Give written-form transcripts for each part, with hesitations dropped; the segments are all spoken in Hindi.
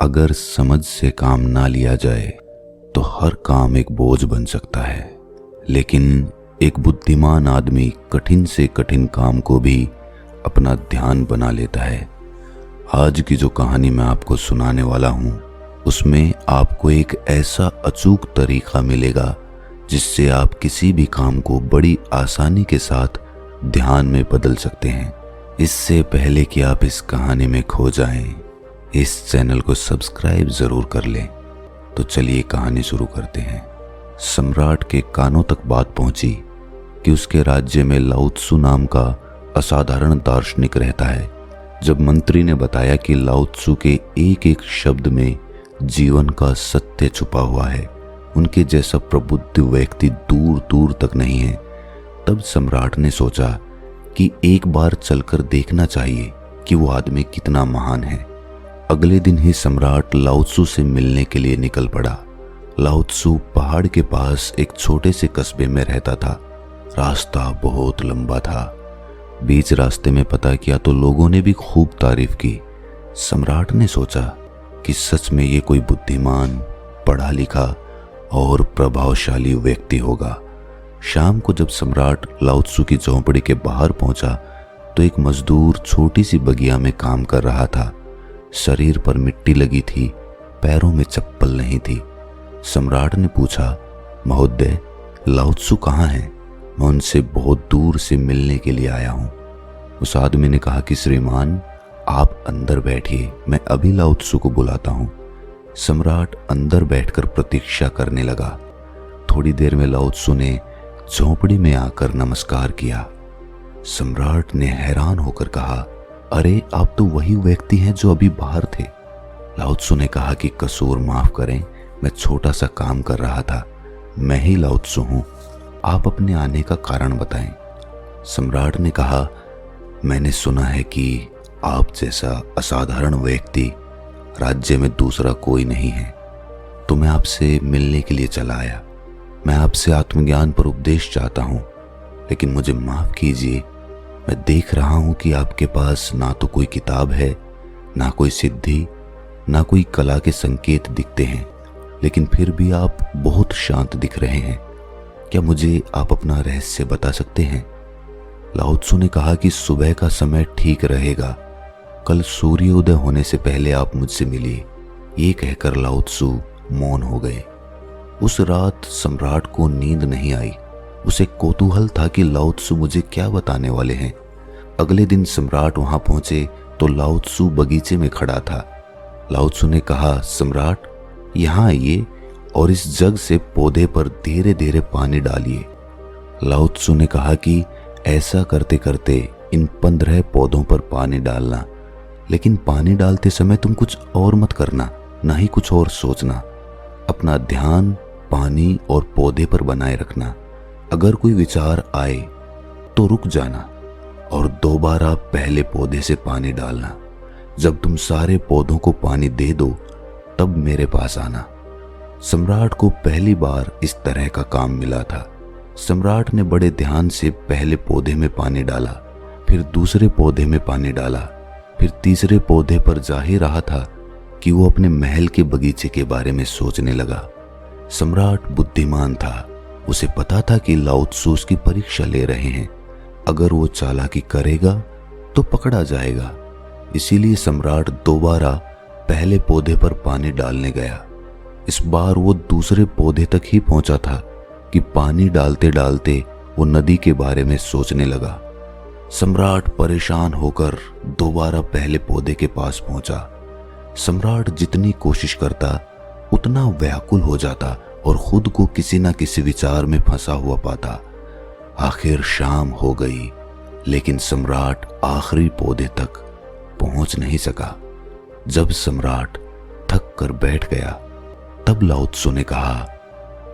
अगर समझ से काम ना लिया जाए तो हर काम एक बोझ बन सकता है, लेकिन एक बुद्धिमान आदमी कठिन से कठिन काम को भी अपना ध्यान बना लेता है। आज की जो कहानी मैं आपको सुनाने वाला हूँ उसमें आपको एक ऐसा अचूक तरीका मिलेगा जिससे आप किसी भी काम को बड़ी आसानी के साथ ध्यान में बदल सकते हैं। इससे पहले कि आप इस कहानी में खो जाएं, इस चैनल को सब्सक्राइब जरूर कर लें। तो चलिए कहानी शुरू करते हैं। सम्राट के कानों तक बात पहुंची कि उसके राज्य में लाओ त्सु नाम का असाधारण दार्शनिक रहता है। जब मंत्री ने बताया कि लाओ त्सु के एक एक शब्द में जीवन का सत्य छुपा हुआ है, उनके जैसा प्रबुद्ध व्यक्ति दूर दूर तक नहीं है, तब सम्राट ने सोचा कि एक बार चलकर देखना चाहिए कि वो आदमी कितना महान है। अगले दिन ही सम्राट लाओ त्सु से मिलने के लिए निकल पड़ा। लाओ त्सु पहाड़ के पास एक छोटे से कस्बे में रहता था। रास्ता बहुत लंबा था। बीच रास्ते में पता किया तो लोगों ने भी खूब तारीफ की। सम्राट ने सोचा कि सच में ये कोई बुद्धिमान, पढ़ा लिखा और प्रभावशाली व्यक्ति होगा। शाम को जब सम्राट लाओ त्सु की झोंपड़ी के बाहर पहुंचा तो एक मजदूर छोटी सी बगिया में काम कर रहा था। शरीर पर मिट्टी लगी थी, पैरों में चप्पल नहीं थी। सम्राट ने पूछा, महोदय, लाओ त्सु कहाँ है? मैं उनसे बहुत दूर से मिलने के लिए आया हूँ। उस आदमी ने कहा कि श्रीमान, आप अंदर बैठिए, मैं अभी लाओ त्सु को बुलाता हूँ। सम्राट अंदर बैठकर प्रतीक्षा करने लगा। थोड़ी देर में लाओ त्सु ने झोंपड़ी में आकर नमस्कार किया। सम्राट ने हैरान होकर कहा, अरे आप तो वही व्यक्ति हैं जो अभी बाहर थे। लाओ त्सु ने कहा कि कसूर माफ करें, मैं छोटा सा काम कर रहा था। मैं ही लाओ त्सु हूँ, आप अपने आने का कारण बताएं। सम्राट ने कहा, मैंने सुना है कि आप जैसा असाधारण व्यक्ति राज्य में दूसरा कोई नहीं है, तो मैं आपसे मिलने के लिए चला आया। मैं आपसे आत्मज्ञान पर उपदेश चाहता हूँ, लेकिन मुझे माफ कीजिए, मैं देख रहा हूँ कि आपके पास ना तो कोई किताब है, ना कोई सिद्धि, ना कोई कला के संकेत दिखते हैं, लेकिन फिर भी आप बहुत शांत दिख रहे हैं। क्या मुझे आप अपना रहस्य बता सकते हैं? लाओ त्सु ने कहा कि सुबह का समय ठीक रहेगा, कल सूर्योदय होने से पहले आप मुझसे मिलिए। ये कहकर लाओ त्सु मौन हो गए। उस रात सम्राट को नींद नहीं आई। उसे कौतूहल था कि लाओ त्सु मुझे क्या बताने वाले हैं। अगले दिन सम्राट वहां पहुंचे तो लाओ त्सु बगीचे में खड़ा था। लाओ त्सु ने कहा, सम्राट, यहाँ आइए और इस जग से पौधे पर धीरे धीरे पानी डालिए। लाओ त्सु ने कहा कि ऐसा करते करते इन 15 पौधों पर पानी डालना, लेकिन पानी डालते समय तुम कुछ और मत करना, ना ही कुछ और सोचना। अपना ध्यान पानी और पौधे पर बनाए रखना। अगर कोई विचार आए तो रुक जाना और दोबारा पहले पौधे से पानी डालना। जब तुम सारे पौधों को पानी दे दो तब मेरे पास आना। सम्राट को पहली बार इस तरह का काम मिला था। सम्राट ने बड़े ध्यान से पहले पौधे में पानी डाला, फिर दूसरे पौधे में पानी डाला, फिर तीसरे पौधे पर जा ही रहा था कि वो अपने महल के बगीचे के बारे में सोचने लगा। सम्राट बुद्धिमान था। उसे पता था कि लाओ त्सु उसकी परीक्षा ले रहे हैं। अगर वो चालाकी करेगा तो पकड़ा जाएगा। इसीलिए सम्राट दोबारा पहले पौधे पर पानी डालने गया। इस बार वो दूसरे पौधे तक ही पहुंचा था कि पानी डालते डालते वो नदी के बारे में सोचने लगा। सम्राट परेशान होकर दोबारा पहले पौधे के पास पहुंचा। सम्राट जितनी कोशिश करता उतना व्याकुल हो जाता और खुद को किसी न किसी विचार में फंसा हुआ पाता। आखिर शाम हो गई, लेकिन सम्राट आखिरी पौधे तक पहुंच नहीं सका। जब सम्राट थक कर बैठ गया तब लाओ त्सु ने कहा,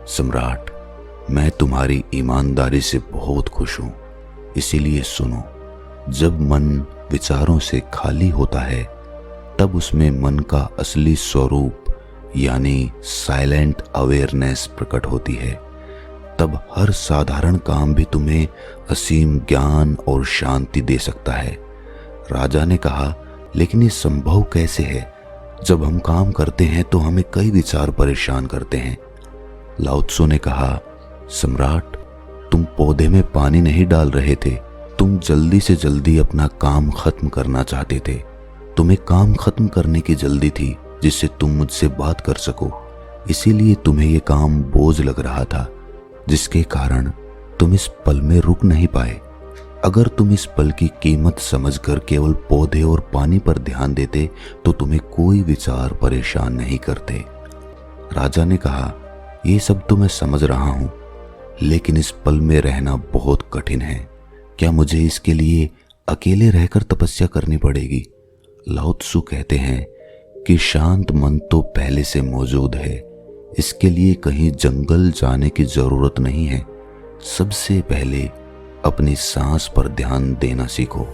सम्राट, मैं तुम्हारी ईमानदारी से बहुत खुश हूं, इसीलिए सुनो। जब मन विचारों से खाली होता है तब उसमें मन का असली स्वरूप यानी साइलेंट अवेयरनेस प्रकट होती है। तब हर साधारण काम भी तुम्हें असीम ज्ञान और शांति दे सकता है। राजा ने कहा, लेकिन ये संभव कैसे है? जब हम काम करते हैं तो हमें कई विचार परेशान करते हैं। लाओ त्सु ने कहा, सम्राट, तुम पौधे में पानी नहीं डाल रहे थे, तुम जल्दी से जल्दी अपना काम खत्म करना चाहते थे। तुम्हें काम खत्म करने की जल्दी थी जिससे तुम मुझसे बात कर सको, इसीलिए तुम्हें यह काम बोझ लग रहा था, जिसके कारण तुम इस पल में रुक नहीं पाए। अगर तुम इस पल की कीमत समझकर केवल पौधे और पानी पर ध्यान देते तो तुम्हें कोई विचार परेशान नहीं करते। राजा ने कहा, ये सब तो मैं समझ रहा हूं, लेकिन इस पल में रहना बहुत कठिन है। क्या मुझे इसके लिए अकेले रहकर तपस्या करनी पड़ेगी? लाओ त्सु कहते हैं कि शांत मन तो पहले से मौजूद है, इसके लिए कहीं जंगल जाने की जरूरत नहीं है। सबसे पहले अपनी सांस पर ध्यान देना सीखो,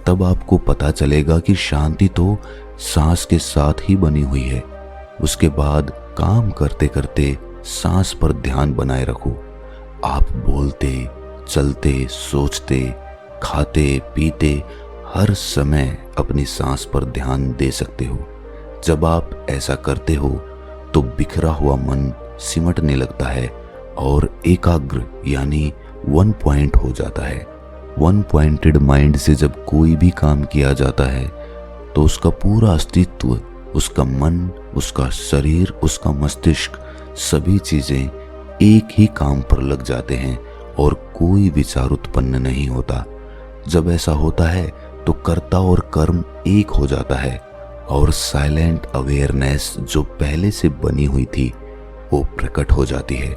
तब आपको पता चलेगा कि शांति तो सांस के साथ ही बनी हुई है। उसके बाद काम करते करते सांस पर ध्यान बनाए रखो। आप बोलते, चलते, सोचते, खाते, पीते हर समय अपनी सांस पर ध्यान दे सकते हो। जब आप ऐसा करते हो तो बिखरा हुआ मन सिमटने लगता है और एकाग्र यानी वन पॉइंट हो जाता है। वन पॉइंटेड माइंड से जब कोई भी काम किया जाता है तो उसका पूरा अस्तित्व, उसका मन, उसका शरीर, उसका मस्तिष्क, सभी चीजें एक ही काम पर लग जाते हैं और कोई विचार उत्पन्न नहीं होता। जब ऐसा होता है तो कर्ता और कर्म एक हो जाता है और साइलेंट अवेयरनेस जो पहले से बनी हुई थी वो प्रकट हो जाती है।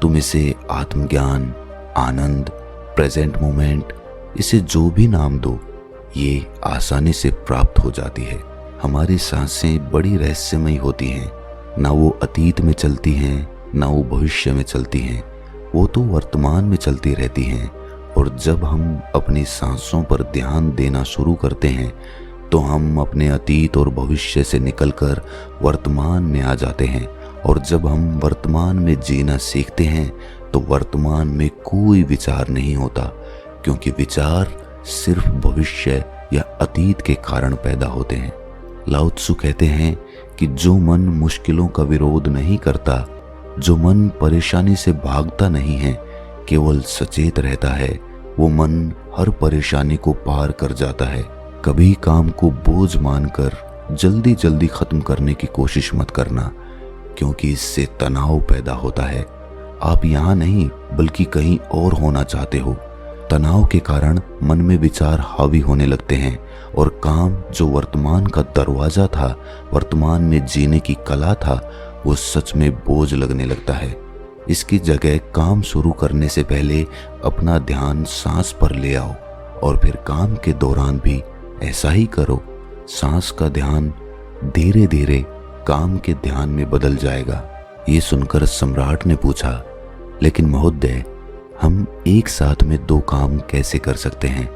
तुम इसे आत्मज्ञान, आनंद, प्रेजेंट मोमेंट, इसे जो भी नाम दो, ये आसानी से प्राप्त हो जाती है। हमारी सांसें बड़ी रहस्यमयी होती हैं, ना वो अतीत में चलती हैं ना वो भविष्य में चलती हैं, वो तो वर्तमान में चलती रहती हैं। और जब हम अपनी सांसों पर ध्यान देना शुरू करते हैं तो हम अपने अतीत और भविष्य से निकलकर वर्तमान में आ जाते हैं। और जब हम वर्तमान में जीना सीखते हैं तो वर्तमान में कोई विचार नहीं होता, क्योंकि विचार सिर्फ भविष्य या अतीत के कारण पैदा होते हैं। लाओ त्सु कहते हैं कि जो मन मुश्किलों का विरोध नहीं करता, जो मन परेशानी से भागता नहीं है, केवल सचेत रहता है, वो मन हर परेशानी को पार कर जाता है। कभी काम को बोझ मानकर जल्दी जल्दी खत्म करने की कोशिश मत करना, क्योंकि इससे तनाव पैदा होता है। आप यहाँ नहीं बल्कि कहीं और होना चाहते हो। तनाव के कारण मन में विचार हावी होने लगते हैं और काम जो वर्तमान का दरवाजा था, वर्तमान में जीने की कला था, वो सच में बोझ लगने लगता है। इसकी जगह काम शुरू करने से पहले अपना ध्यान सांस पर ले आओ और फिर काम के दौरान भी ऐसा ही करो। सांस का ध्यान धीरे धीरे काम के ध्यान में बदल जाएगा। ये सुनकर सम्राट ने पूछा, लेकिन महोदय, हम एक साथ में दो काम कैसे कर सकते हैं?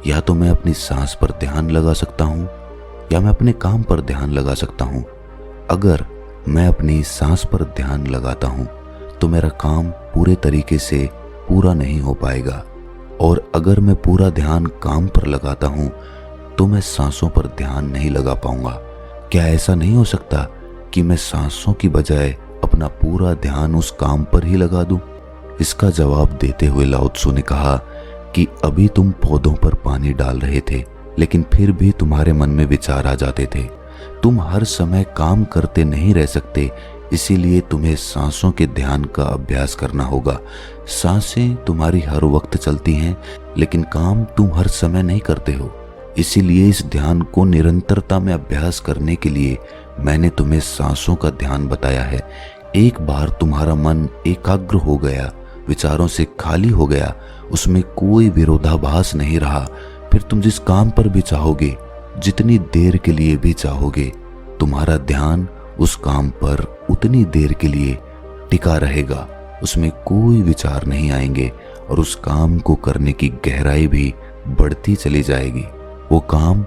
या तो मैं अपनी सांस पर ध्यान लगा सकता हूँ या मैं अपने काम पर ध्यान लगा सकता हूँ। अगर मैं अपनी सांस पर ध्यान लगाता हूँ तो मेरा काम पूरे तरीके से पूरा नहीं हो पाएगा, और अगर मैं पूरा ध्यान काम पर लगाता हूँ तो मैं सांसों पर ध्यान नहीं लगा पाऊंगा। क्या ऐसा नहीं हो सकता कि मैं सांसों की बजाय अपना पूरा ध्यान उस काम पर ही लगा दूं? इसका जवाब देते हुए लाओ त्सु ने कहा कि अभी तुम पौधों पर पानी डाल रहे थे, लेकिन फिर भी तुम्हारे मन में विचार आ जाते थे। तुम हर समय काम करते नहीं रह सकते, इसीलिए तुम्हें सांसों के ध्यान का अभ्यास करना होगा। सांसें तुम्हारी हर वक्त चलती हैं, लेकिन काम तुम हर समय नहीं करते हो। इसीलिए इस ध्यान को निरंतरता में अभ्यास करने के लिए मैंने तुम्हें सांसों का ध्यान बताया है। एक बार तुम्हारा मन एकाग्र हो गया, विचारों से खाली हो गया, उसमें कोई विरोधाभास नहीं रहा, फिर तुम जिस काम पर भी चाहोगे, जितनी देर के लिए भी चाहोगे, तुम्हारा ध्यान उस काम पर उतनी देर के लिए टिका रहेगा। उसमें कोई विचार नहीं आएंगे और उस काम को करने की गहराई भी बढ़ती चली जाएगी। वो काम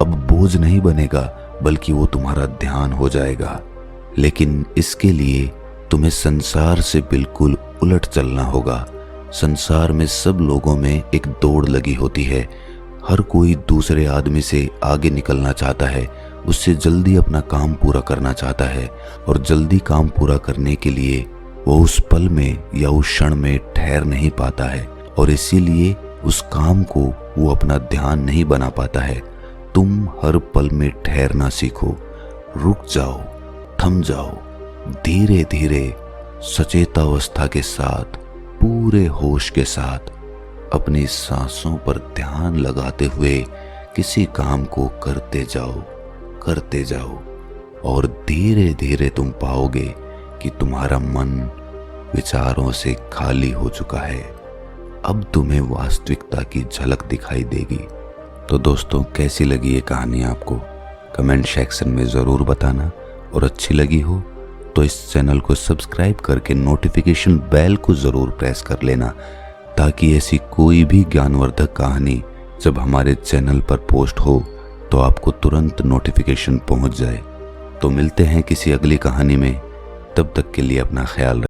अब बोझ नहीं बनेगा, बल्कि वो तुम्हारा ध्यान हो जाएगा। लेकिन इसके लिए तुम्हें संसार से बिल्कुल उलट चलना होगा। संसार में सब लोगों में एक दौड़ लगी होती है। हर कोई दूसरे आदमी से आगे निकलना चाहता है, उससे जल्दी अपना काम पूरा करना चाहता है और जल्दी काम पूरा करने के लिए वो उस पल में या उस क्षण में ठहर नहीं पाता है और इसीलिए उस काम को वो अपना ध्यान नहीं बना पाता है। तुम हर पल में ठहरना सीखो, रुक जाओ, थम जाओ, धीरे धीरे सचेतावस्था के साथ, पूरे होश के साथ अपनी सांसों पर ध्यान लगाते हुए किसी काम को करते जाओ और धीरे धीरे तुम पाओगे कि तुम्हारा मन विचारों से खाली हो चुका है। अब तुम्हें वास्तविकता की झलक दिखाई देगी। तो दोस्तों, कैसी लगी ये कहानी आपको? कमेंट सेक्शन में ज़रूर बताना और अच्छी लगी हो तो इस चैनल को सब्सक्राइब करके नोटिफिकेशन बेल को ज़रूर प्रेस कर लेना, ताकि ऐसी कोई भी ज्ञानवर्धक कहानी जब हमारे चैनल पर पोस्ट हो तो आपको तुरंत नोटिफिकेशन पहुंच जाए। तो मिलते हैं किसी अगली कहानी में, तब तक के लिए अपना ख्याल रखें।